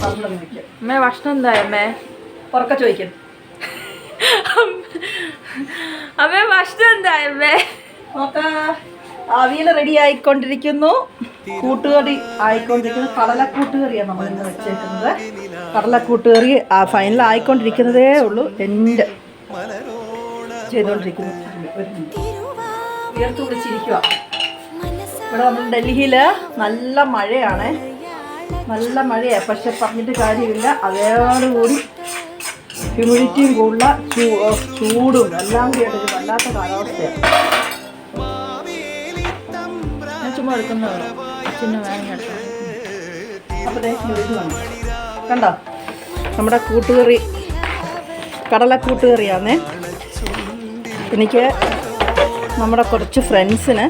അമ്മേ ഭക്ഷണം എന്തായി അമ്മേ? ഉറക്കെ ചോദിക്കും. അമ്മേ ഭക്ഷണം എന്തായി അമ്മേ? അവിയൽ റെഡി ആയിക്കൊണ്ടിരിക്കുന്നു. കൂട്ടുകറി ആയിക്കൊണ്ടിരിക്കുന്നു. കടലക്കൂട്ടുകറിയാണ് നമ്മൾ ഇന്ന് വെച്ചേക്കുന്നത്. കടലക്കൂട്ടുകറി ഫൈനൽ ആയിക്കൊണ്ടിരിക്കുന്നതേ ഉള്ളൂ. എൻ്റെ ചെയ്തുകൊണ്ടിരിക്കുന്നു. ഉയർത്ത് വിളിച്ചിരിക്കുക. ഇവിടെ നമ്മൾ ഡൽഹിയിൽ നല്ല മഴയാണ്. നല്ല മഴയാണ്. പക്ഷെ പറഞ്ഞിട്ട് കാര്യമില്ല. അതോടുകൂടി ഹ്യൂമിഡിറ്റിയും കൂടുതല, ചൂടും എല്ലാം കൂടിയാണ്. ഒരു വല്ലാത്ത കാലാവസ്ഥയാണ്. ഞാൻ ചുമ്മാ എടുക്കുന്നതാണ്. ചിന്ന വേഗം എടുക്കാം. അപ്പോൾ ഇത് വന്നു കണ്ടോ, നമ്മുടെ കൂട്ടുകറി കടലക്കൂട്ടുകറിയാണേ. എനിക്ക് നമ്മുടെ കുറച്ച് ഫ്രണ്ട്സിന്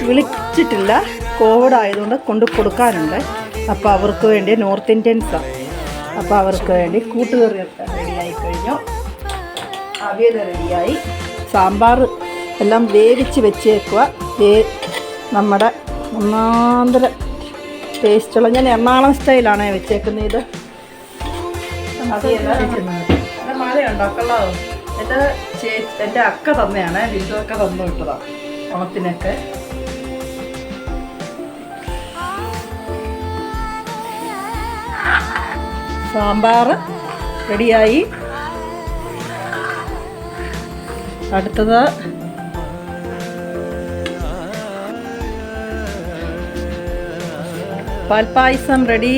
വിളിച്ചിട്ടില്ല, കോവിഡ് ആയതുകൊണ്ട് കൊണ്ട് കൊടുക്കാനുണ്ട്. അപ്പോൾ അവർക്ക് വേണ്ടി നോർത്ത് ഇന്ത്യൻസാണ്. അപ്പോൾ അവർക്ക് വേണ്ടി കൂട്ടുകറി റെഡിയായി കഴിഞ്ഞു. അവിയൽ റെഡിയായി. സാമ്പാർ എല്ലാം വേവിച്ച് വെച്ചേക്കുക. നമ്മുടെ ഒന്നാന്തര ടേസ്റ്റുള്ള, ഞാൻ എറണാകുളം സ്റ്റൈലാണ് വെച്ചേക്കുന്നത്. ഇത് അവിയല്ല വെക്കുന്നത്. എൻ്റെ മഴയുണ്ടാക്കല്ലോ. എൻ്റെ അക്ക തന്നെയാണ്. ബിന്ദു അക്ക തന്നു വിട്ടതാണ് ഓണത്തിനൊക്കെ. സാമ്പാർ റെഡിയായി. അടുത്തത് പാൽപ്പായസം റെഡി.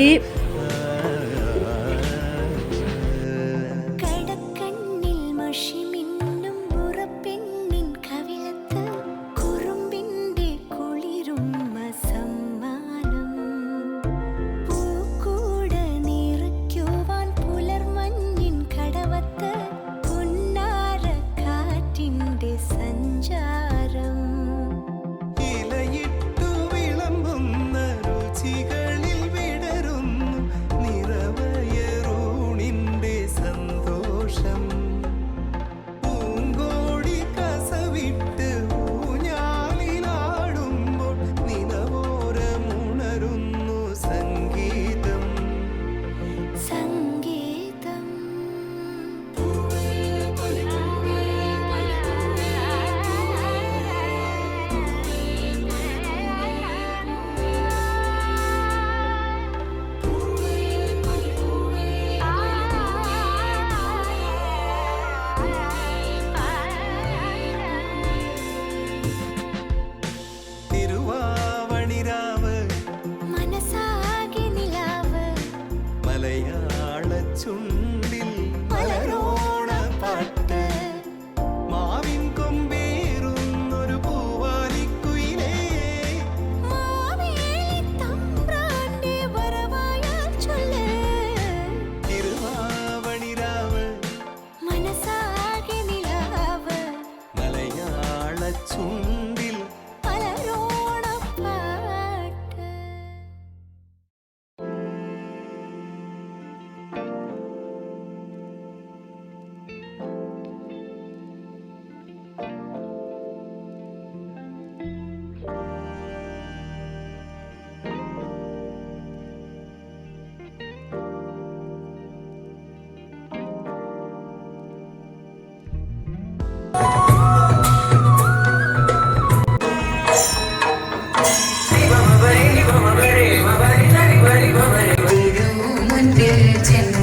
ചെന്ന